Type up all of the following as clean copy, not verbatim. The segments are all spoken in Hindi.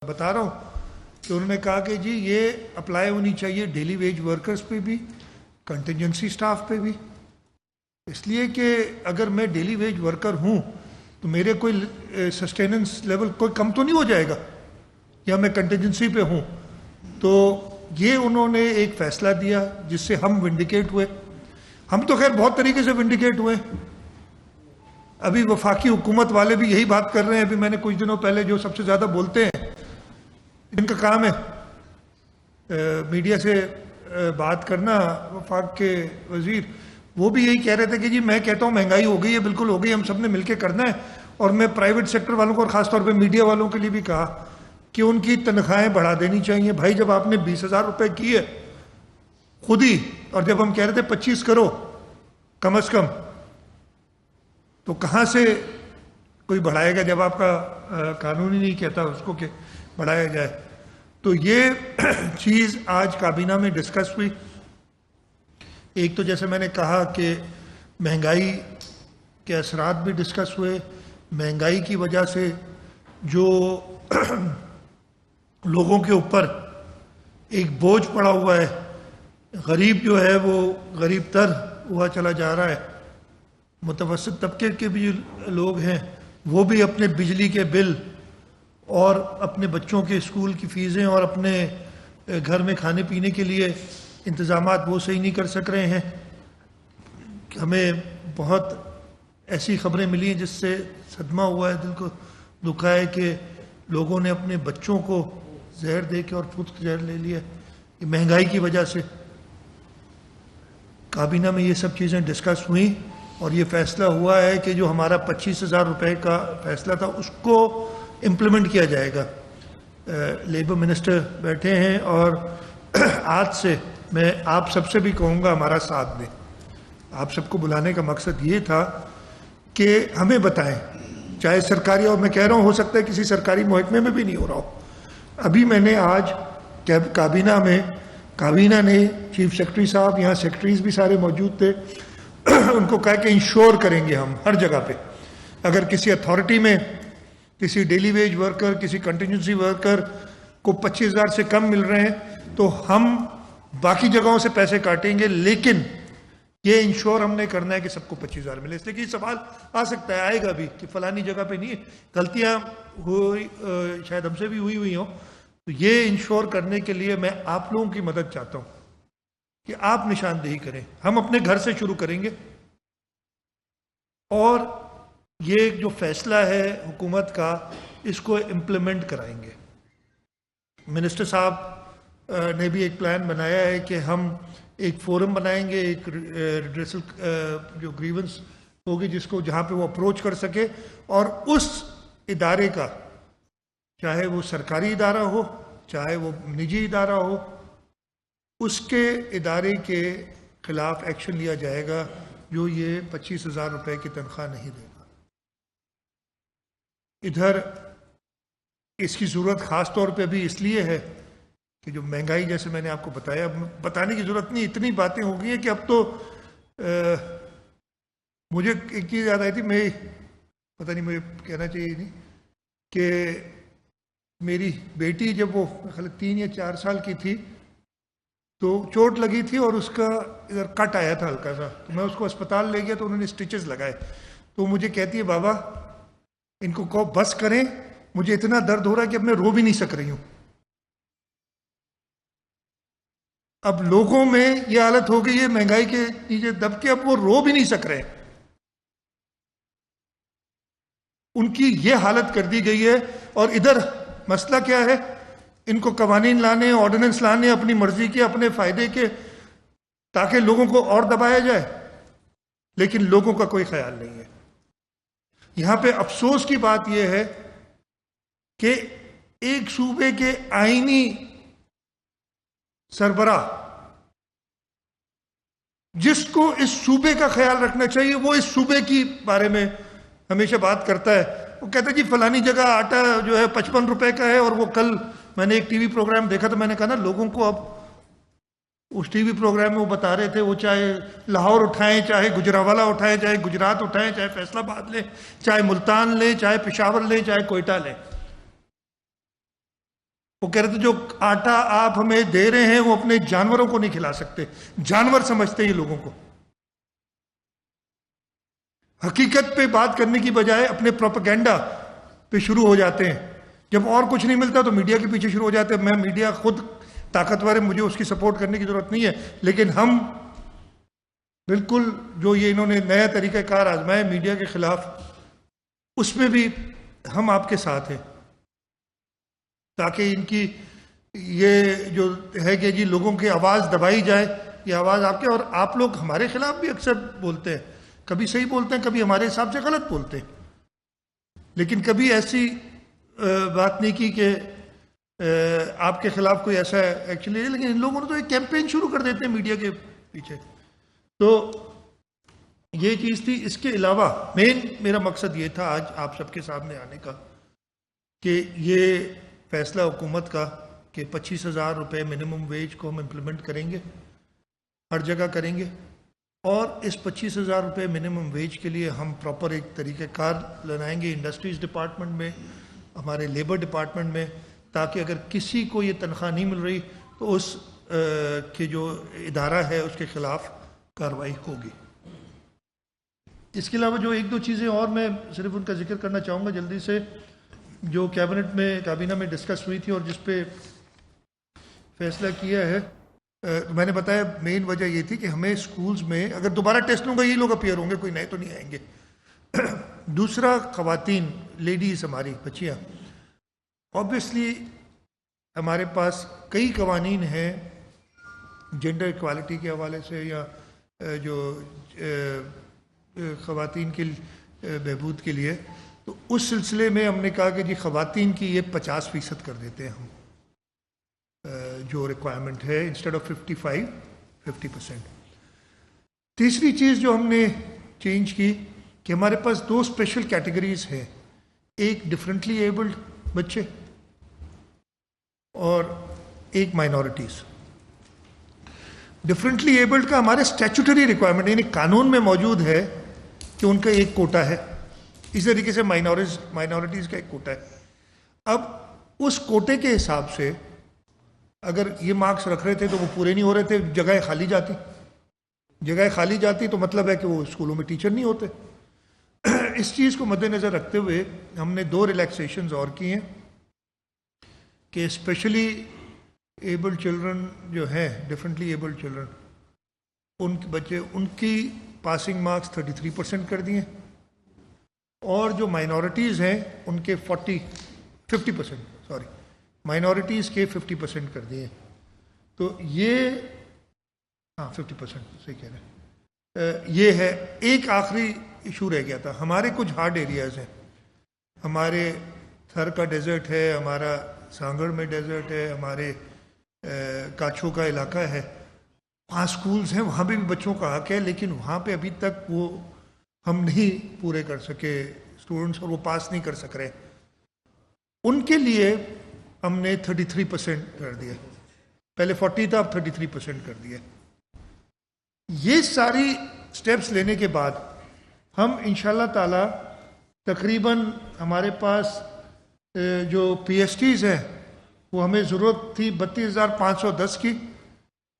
बता रहा हूँ कि उन्होंने कहा कि जी ये अप्लाई होनी चाहिए डेली वेज वर्कर्स पे भी, कंटिजेंसी स्टाफ पे भी। इसलिए कि अगर मैं डेली वेज वर्कर हूँ तो मेरे कोई सस्टेनेंस लेवल कोई कम तो नहीं हो जाएगा, या मैं कंटिजेंसी पे हूँ। तो ये उन्होंने एक फैसला दिया जिससे हम विंडिकेट हुए। हम तो खैर बहुत तरीके से विंडिकेट हुए। अभी वफाकी हुकूमत वाले भी यही बात कर रहे हैं। अभी मैंने कुछ दिनों पहले, जो सबसे ज़्यादा बोलते हैं, इनका काम है मीडिया से बात करना, वफाक के वजीर, वो भी यही कह रहे थे कि जी मैं कहता हूँ महंगाई हो गई है, बिल्कुल हो गई, हम सब ने मिलकर करना है। और मैं प्राइवेट सेक्टर वालों को और ख़ासतौर पे मीडिया वालों के लिए भी कहा कि उनकी तनख्वाहें बढ़ा देनी चाहिए। भाई जब आपने 20,000 रुपये की है खुद ही, और जब हम कह रहे थे 25 करो कम से कम, तो कहाँ से कोई बढ़ाएगा जब आपका कानून ही नहीं कहता उसको कि बढ़ाया जाए। तो ये चीज़ आज काबीना में डिस्कस हुई। एक तो जैसे मैंने कहा कि महंगाई के असरात भी डिस्कस हुए। महंगाई की वजह से जो लोगों के ऊपर एक बोझ पड़ा हुआ है, गरीब जो है वो गरीब तर हुआ चला जा रहा है। मुतवस्सित तबके के भी लोग हैं वो भी अपने बिजली के बिल और अपने बच्चों के स्कूल की फ़ीसें और अपने घर में खाने पीने के लिए इंतज़ामात वो सही नहीं कर सक रहे हैं। हमें बहुत ऐसी ख़बरें मिली हैं जिससे सदमा हुआ है, दिल को दुखा है कि लोगों ने अपने बच्चों को जहर दे के और खुद जहर ले लिया ये महंगाई की वजह से। काबीना में ये सब चीज़ें डिस्कस हुई और ये फ़ैसला हुआ है कि जो हमारा 25,000 रुपये का फ़ैसला था उसको इम्प्लीमेंट किया जाएगा। लेबर मिनिस्टर बैठे हैं और आज से मैं आप सबसे भी कहूँगा हमारा साथ दें। आप सबको बुलाने का मकसद ये था कि हमें बताएं, चाहे सरकारी, और मैं कह रहा हूँ हो सकता है किसी सरकारी महकमे में भी नहीं हो रहा हो। अभी मैंने आज काबीना ने चीफ सेक्रेटरी साहब, यहाँ सेक्रेटरीज भी सारे मौजूद थे, उनको कहा कि इंश्योर करेंगे हम हर जगह पे, अगर किसी अथॉरिटी में किसी डेली वेज वर्कर, किसी कंटिजेंसी वर्कर को 25,000 से कम मिल रहे हैं तो हम बाकी जगहों से पैसे काटेंगे, लेकिन ये इंश्योर हमने करना है कि सबको 25,000 मिले। इसलिए कि सवाल आ सकता है, आएगा भी, कि फलानी जगह पे नहीं, गलतियां हुई, शायद हमसे भी हुई हो। तो ये इंश्योर करने के लिए मैं आप लोगों की मदद चाहता हूँ कि आप निशानदेही करें। हम अपने घर से शुरू करेंगे और ये जो फैसला है हुकूमत का, इसको इम्प्लीमेंट कराएंगे। मिनिस्टर साहब ने भी एक प्लान बनाया है कि हम एक फोरम बनाएंगे, एक रिड्रेसल जो ग्रीवेंस होगी जिसको, जहाँ पे वो अप्रोच कर सके, और उस इदारे का, चाहे वो सरकारी इदारा हो चाहे वो निजी इदारा हो, उसके इदारे के खिलाफ एक्शन लिया जाएगा जो ये 25,000 रुपये की तनख्वाह नहीं देगा। इधर इसकी ज़रूरत ख़ास तौर पे भी इसलिए है कि जो महंगाई, जैसे मैंने आपको बताया, बताने की ज़रूरत नहीं, इतनी बातें हो गई हैं कि अब तो मुझे एक चीज़ याद आई थी, मैं पता नहीं मुझे कहना चाहिए नहीं, कि मेरी बेटी जब वो 3 या 4 साल की थी तो चोट लगी थी और उसका इधर कट आया था हल्का सा, तो मैं उसको अस्पताल ले गया तो उन्होंने स्टिचेस लगाए। तो मुझे कहती है, बाबा इनको कहो बस करें, मुझे इतना दर्द हो रहा है कि अब मैं रो भी नहीं सक रही हूँ। अब लोगों में ये हालत हो गई है महंगाई के नीचे दब के, अब वो रो भी नहीं सक रहे, उनकी ये हालत कर दी गई है। और इधर मसला क्या है, इनको कवानीन लाने, ऑर्डिनेंस लाने अपनी मर्जी के, अपने फायदे के, ताकि लोगों को और दबाया जाए, लेकिन लोगों का कोई ख्याल नहीं है। यहां पे अफसोस की बात यह है कि एक सूबे के आईनी सरबराह, जिसको इस सूबे का ख्याल रखना चाहिए, वो इस सूबे की बारे में हमेशा बात करता है। वो कहता है जी फलानी जगह आटा जो है 55 रुपए का है, और वो कल मैंने एक टीवी प्रोग्राम देखा तो मैंने कहा ना, लोगों को अब उस टीवी प्रोग्राम में वो बता रहे थे, वो चाहे लाहौर उठाएं, चाहे गुजरावाला उठाएं, चाहे गुजरात उठाएं, चाहे फैसलाबाद लें, चाहे मुल्तान लें, चाहे पेशावर लें, चाहे कोयटा लें, वो कह रहे थे जो आटा आप हमें दे रहे हैं वो अपने जानवरों को नहीं खिला सकते, जानवर समझते हैं लोगों को। हकीकत पे बात करने की बजाय अपने प्रोपेगेंडा पे शुरू हो जाते हैं। जब और कुछ नहीं मिलता तो मीडिया के पीछे शुरू हो जाते हैं। मैं मीडिया खुद ताकतवर है, मुझे उसकी सपोर्ट करने की जरूरत नहीं है, लेकिन हम बिल्कुल जो ये इन्होंने नया तरीक़ाकार आजमाया मीडिया के खिलाफ, उसमें भी हम आपके साथ हैं, ताकि इनकी ये जो है कि जी लोगों की आवाज़ दबाई जाए, ये आवाज़ आपके। और आप लोग हमारे खिलाफ भी अक्सर बोलते हैं, कभी सही बोलते हैं, कभी हमारे हिसाब से गलत बोलते हैं, लेकिन कभी ऐसी बात नहीं की कि आपके खिलाफ कोई ऐसा एक्चुअली। लेकिन इन लोगों ने तो एक कैंपेन शुरू कर देते हैं मीडिया के पीछे। तो ये चीज़ थी। इसके अलावा मेन मेरा मकसद ये था आज आप सबके सामने आने का कि ये फैसला हुकूमत का कि 25,000 रुपये मिनिमम वेज को हम इम्प्लीमेंट करेंगे, हर जगह करेंगे। और इस 25,000 रुपये मिनिमम वेज के लिए हम प्रॉपर एक तरीक़ाकार बनाएंगे इंडस्ट्रीज़ डिपार्टमेंट में, हमारे लेबर डिपार्टमेंट में, ताकि अगर किसी को ये तनख्वाह नहीं मिल रही तो उस के जो इदारा है उसके ख़िलाफ़ कार्रवाई होगी। इसके अलावा जो एक दो चीज़ें और मैं सिर्फ उनका जिक्र करना चाहूँगा जल्दी से, जो कैबिनेट में काबीना में डिस्कस हुई थी और जिस पे फैसला किया है। मैंने बताया मेन वजह ये थी कि हमें स्कूल्स में अगर दोबारा टेस्ट होगा यही लोग अपीयर होंगे, कोई नए तो नहीं आएंगे। दूसरा, ख़वातीन, लेडीज़, हमारी बच्चियाँ, ऑब्वियसली हमारे पास कई कवानीन हैं जेंडर इक्वालिटी के हवाले से या जो ख़वातीन के बहबूद के लिए। तो उस सिलसिले में हमने कहा कि जी ख़वातीन की ये 50% कर देते हैं हम, जो रिक्वायरमेंट है, इंस्टेड ऑफ 55 50%। तीसरी चीज़ जो हमने चेंज की कि हमारे पास दो स्पेशल कैटेगरीज हैं, एक डिफरेंटली एबल्ड बच्चे और एक माइनॉरिटीज़। डिफरेंटली एबल्ड का हमारे स्टैट्यूटरी रिक्वायरमेंट यानी कानून में मौजूद है कि उनका एक कोटा है, इस तरीके से माइनॉरिटीज़ का एक कोटा है। अब उस कोटे के हिसाब से अगर ये मार्क्स रख रहे थे तो वो पूरे नहीं हो रहे थे, जगह खाली जाती, जगह खाली जाती तो मतलब है कि वो स्कूलों में टीचर नहीं होते। इस चीज़ को मद्देनज़र रखते हुए हमने दो रिलैक्सेशंस और की हैं कि स्पेशली एबल्ड चिल्ड्रन जो हैं, डिफरेंटली एबल्ड चिल्ड्रन, उनके बच्चे, उनकी पासिंग मार्क्स 33% कर दिए, और जो माइनॉरिटीज़ हैं उनके 50% सॉरी माइनॉरिटीज़ के 50% कर दिए। तो ये 50% सही कह रहे हैं। ये है। एक आखिरी इशू रह गया था, हमारे कुछ हार्ड एरियाज़ हैं, हमारे थर का डेजर्ट है, हमारा सांगड़ में डेजर्ट है, हमारे काछो का इलाका है, वहाँ स्कूल्स हैं, वहाँ भी बच्चों का हक है, लेकिन वहाँ पे अभी तक वो हम नहीं पूरे कर सके स्टूडेंट्स, और वो पास नहीं कर सक रहे। उनके लिए हमने 33% कर दिया, पहले 40 था, अब 33% कर दिया। ये सारी स्टेप्स लेने के बाद हम इंशाल्लाह ताला तकरीबन हमारे पास जो PSTs हैं वो हमें ज़रूरत थी 32,510 की,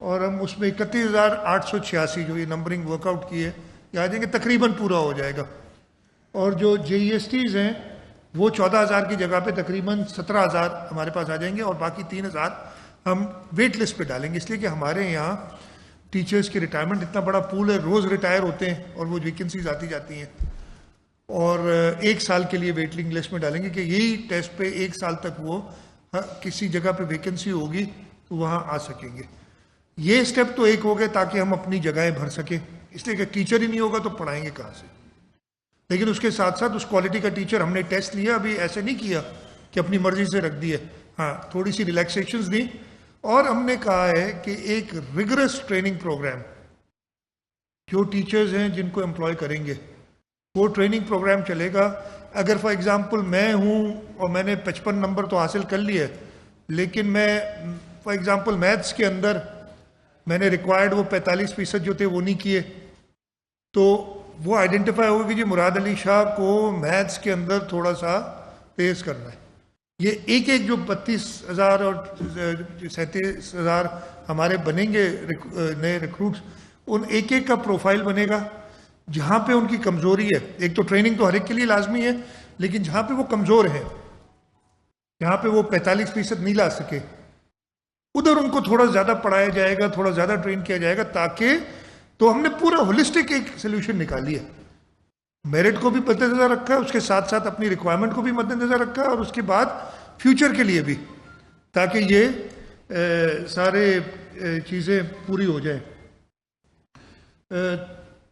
और हम उसमें 31,886 जो ये नंबरिंग वर्कआउट की है ये आ जाएंगे, तकरीबन पूरा हो जाएगा। और जो JESTs हैं वो 14,000 की जगह पे तकरीबन 17,000 हमारे पास आ जाएंगे, और बाकी 3,000 हम वेट लिस्ट पे डालेंगे, इसलिए कि हमारे यहाँ टीचर्स की रिटायरमेंट इतना बड़ा पूल है, रोज़ रिटायर होते हैं और वो वैकेंसीज आती जाती हैं, और एक साल के लिए वेटिंग लिस्ट में डालेंगे कि यही टेस्ट पे एक साल तक वो किसी जगह पे वैकेंसी होगी तो वहाँ आ सकेंगे। ये स्टेप तो एक हो गए ताकि हम अपनी जगहें भर सकें, इसलिए कि टीचर ही नहीं होगा तो पढ़ाएंगे कहाँ से। लेकिन उसके साथ साथ उस क्वालिटी का टीचर हमने टेस्ट लिया, अभी ऐसे नहीं किया कि अपनी मर्जी से रख दिए, हाँ थोड़ी सी रिलैक्सेशंस दी, और हमने कहा है कि एक रिगरस ट्रेनिंग प्रोग्राम जो टीचर्स हैं जिनको एम्प्लॉय करेंगे वो ट्रेनिंग प्रोग्राम चलेगा। अगर फॉर एग्जांपल मैं हूँ और मैंने 55 नंबर तो हासिल कर लिए, लेकिन मैं फॉर एग्जांपल मैथ्स के अंदर मैंने रिक्वायर्ड वो 45% जो थे वो नहीं किए, तो वो आइडेंटिफाई होगा कि जी मुराद अली शाह को मैथ्स के अंदर थोड़ा सा तेज़ करना है, ये एक एक जो 32,000 और 37,000 हमारे बनेंगे नए रिक्रूट्स, उन एक एक का प्रोफाइल बनेगा जहाँ पे उनकी कमज़ोरी है। एक तो ट्रेनिंग तो हर एक के लिए लाजमी है, लेकिन जहाँ पे वो कमज़ोर है, जहाँ पे वो 45% नहीं ला सके, उधर उनको थोड़ा ज़्यादा पढ़ाया जाएगा, थोड़ा ज़्यादा ट्रेन किया जाएगा, ताकि तो हमने पूरा होलिस्टिक एक सोल्यूशन निकाली है। मेरिट को भी मद्देनजर रखा है, उसके साथ साथ अपनी रिक्वायरमेंट को भी मद्देनजर रखा है, और उसके बाद फ्यूचर के लिए भी, ताकि ये सारे चीज़ें पूरी हो जाए।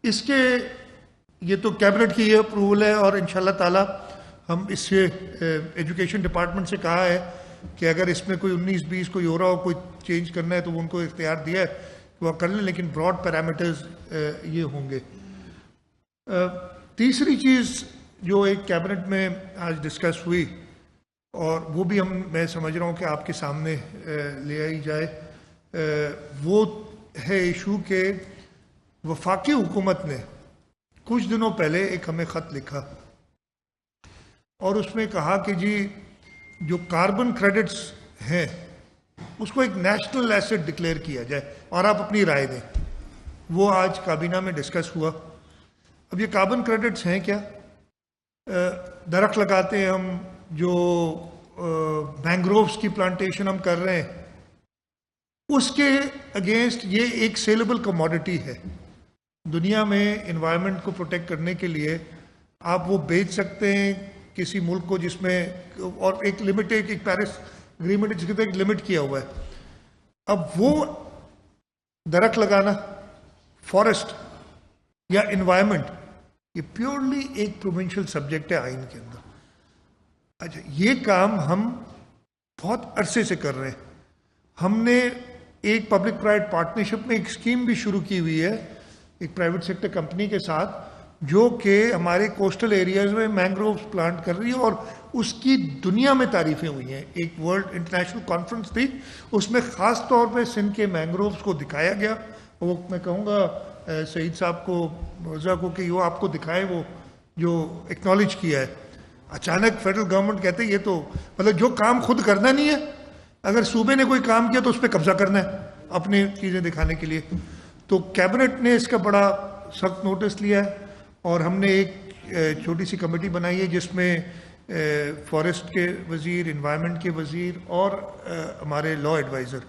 इसके ये तो कैबिनेट की ये अप्रूवल है, और इंशाल्लाह ताला हम इससे एजुकेशन डिपार्टमेंट से कहा है कि अगर इसमें कोई 19-20 कोई हो रहा हो, कोई चेंज करना है, तो वो उनको इख्तियार दिया है कि वह कर लें, लेकिन ब्रॉड पैरामीटर्स ये होंगे। तीसरी चीज़ जो एक कैबिनेट में आज डिस्कस हुई, और वो भी मैं समझ रहा हूँ कि आपके सामने ले आई जाए, वो है इशू के वफाकी हुकूमत ने कुछ दिनों पहले एक हमें ख़त लिखा, और उसमें कहा कि जी जो कार्बन क्रेडिट्स हैं उसको एक नेशनल एसेट डिक्लेयर किया जाए और आप अपनी राय दें। वो आज काबीना में डिस्कस हुआ। अब ये कार्बन क्रेडिट्स हैं क्या? दरख्त लगाते हैं हम, जो मैंग्रोव्स की प्लांटेशन हम कर रहे हैं, उसके अगेंस्ट ये एक सेलेबल कमोडिटी है। दुनिया में एनवायरनमेंट को प्रोटेक्ट करने के लिए आप वो बेच सकते हैं किसी मुल्क को जिसमें, और एक लिमिटेड, एक पेरिस एग्रीमेंट जिसके तहत एक लिमिट किया हुआ है। अब वो दरख्त लगाना, फॉरेस्ट या एनवायरनमेंट, ये प्योरली एक प्रोविंशियल सब्जेक्ट है आइन के अंदर। अच्छा, ये काम हम बहुत अरसे से कर रहे हैं। हमने एक पब्लिक प्राइवेट पार्टनरशिप में एक स्कीम भी शुरू की हुई है एक प्राइवेट सेक्टर कंपनी के साथ, जो कि हमारे कोस्टल एरियाज में मैंग्रोव्स प्लांट कर रही है, और उसकी दुनिया में तारीफें हुई हैं। एक वर्ल्ड इंटरनेशनल कॉन्फ्रेंस थी, उसमें ख़ास तौर पे सिंध के मैंग्रोव्स को दिखाया गया। वो मैं कहूँगा सईद साहब को, मिर्जा को, कि वो आपको दिखाए, वो जो एक्नॉलेज किया है। अचानक फेडरल गवर्नमेंट कहते हैं ये तो मतलब जो काम खुद करना नहीं है, अगर सूबे ने कोई काम किया तो उस पर कब्जा करना है अपनी चीज़ें दिखाने के लिए। तो कैबिनेट ने इसका बड़ा सख्त नोटिस लिया है, और हमने एक छोटी सी कमेटी बनाई है जिसमें फॉरेस्ट के वज़ीर, एनवायरनमेंट के वज़ीर, और हमारे लॉ एडवाइज़र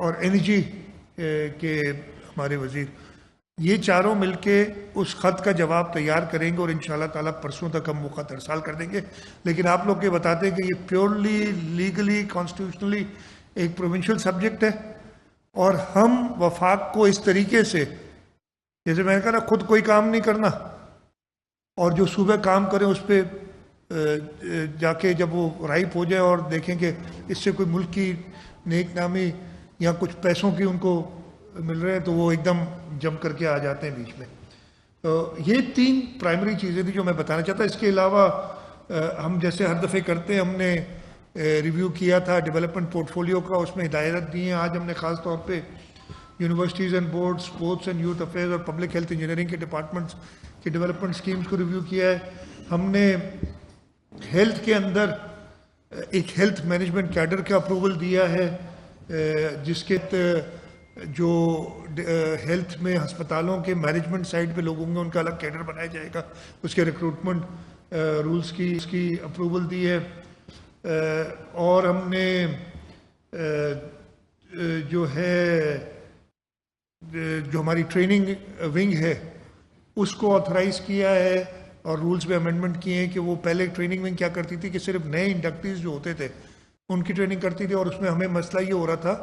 और एनर्जी के हमारे वज़ीर, ये चारों मिलके उस ख़त का जवाब तैयार करेंगे, और इंशाल्लाह ताला परसों तक हम वो ख़त अरसाल कर देंगे। लेकिन आप लोग के बताते हैं कि ये प्योरली लीगली कॉन्स्टिट्यूशनली एक प्रोविंशियल सब्जेक्ट है, और हम वफाक को इस तरीके से, जैसे मैंने कहा ना, खुद कोई काम नहीं करना, और जो सूबे काम करें उस पर जाके जब वो राइप हो जाए और देखें कि इससे कोई मुल्क की नेक नामी या कुछ पैसों की उनको मिल रहे हैं, तो वो एकदम जम करके आ जाते हैं बीच में। तो ये 3 प्राइमरी चीज़ें थी जो मैं बताना चाहता। इसके अलावा हम जैसे हर दफ़े करते हैं, हमने रिव्यू किया था डेवलपमेंट पोर्टफोलियो का, उसमें हिदायत दी हैं। आज हमने ख़ास तौर पे universities and board, sports and youth affairs और पब्लिक हेल्थ इंजीनियरिंग के डिपार्टमेंट्स की डेवलपमेंट स्कीम्स को रिव्यू किया है। हमने हेल्थ के अंदर एक हेल्थ मैनेजमेंट कैडर का अप्रूवल दिया है, जिसके जो हेल्थ में अस्पतालों के मैनेजमेंट साइड पे लोग होंगे उनका अलग कैडर बनाया जाएगा, उसके रिक्रूटमेंट रूल्स की इसकी अप्रूवल दी है। और हमने जो है जो हमारी ट्रेनिंग विंग है उसको ऑथराइज किया है, और रूल्स में अमेंडमेंट किए हैं कि वो पहले ट्रेनिंग विंग क्या करती थी कि सिर्फ नए इंडक्टीज जो होते थे उनकी ट्रेनिंग करती थी, और उसमें हमें मसला ये हो रहा था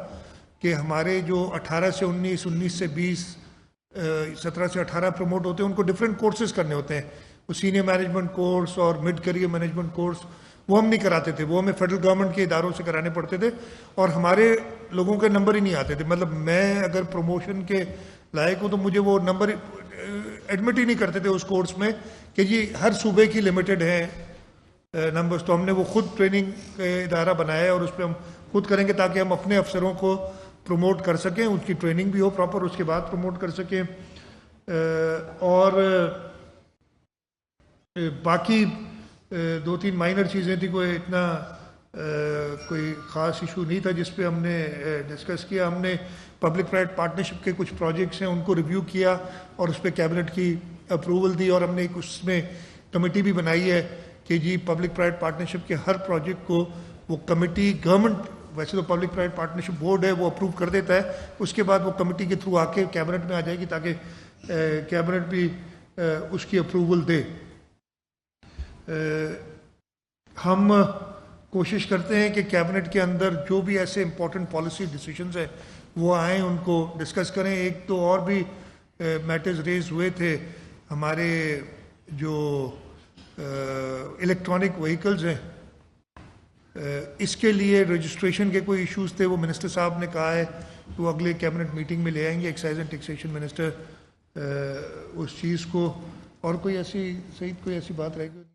कि हमारे जो 18 से 19, 19 से 20, 17 से 18 प्रमोट होते हैं, उनको डिफरेंट कोर्सेज करने होते हैं। वो सीनियर मैनेजमेंट कोर्स और मिड करियर मैनेजमेंट कोर्स वो हम नहीं कराते थे, वो हमें फेडरल गवर्नमेंट के इदारों से कराने पड़ते थे, और हमारे लोगों के नंबर ही नहीं आते थे। मतलब मैं अगर प्रमोशन के लायक हूँ तो मुझे वो नंबर एडमिट ही नहीं करते थे उस कोर्स में कि जी हर सूबे की लिमिटेड है नंबर्स। तो हमने वो खुद ट्रेनिंग इदारा बनाया है, और उस पर हम खुद करेंगे ताकि हम अपने अफसरों को प्रमोट कर सकें, उसकी ट्रेनिंग भी हो प्रॉपर, उसके बाद प्रमोट कर सकें। और बाकी दो तीन माइनर चीज़ें थी, कोई इतना कोई ख़ास इशू नहीं था जिस पे हमने डिस्कस किया। हमने पब्लिक प्राइवेट पार्टनरशिप के कुछ प्रोजेक्ट्स हैं उनको रिव्यू किया और उस पर कैबिनेट की अप्रूवल दी, और हमने एक उसमें कमेटी भी बनाई है कि जी पब्लिक प्राइवेट पार्टनरशिप के हर प्रोजेक्ट को वो कमेटी, गवर्नमेंट वैसे तो पब्लिक प्राइवेट पार्टनरशिप बोर्ड है वो अप्रूव कर देता है, उसके बाद वो कमेटी के थ्रू आके कैबिनेट में आ जाएगी ताकि कैबिनेट भी उसकी अप्रूवल दे। हम कोशिश करते हैं कि कैबिनेट के अंदर जो भी ऐसे इंपॉर्टेंट पॉलिसी डिसीजंस हैं वो आएँ, उनको डिस्कस करें। एक तो और भी मैटर्स रेज हुए थे, हमारे जो इलेक्ट्रॉनिक व्हीकल्स हैं इसके लिए रजिस्ट्रेशन के कोई इश्यूज थे, वो मिनिस्टर साहब ने कहा है कि वो अगले कैबिनेट मीटिंग में ले आएंगे, एक्साइज एंड टैक्सेशन मिनिस्टर उस चीज़ को। और कोई ऐसी सही कोई ऐसी बात रहेगी?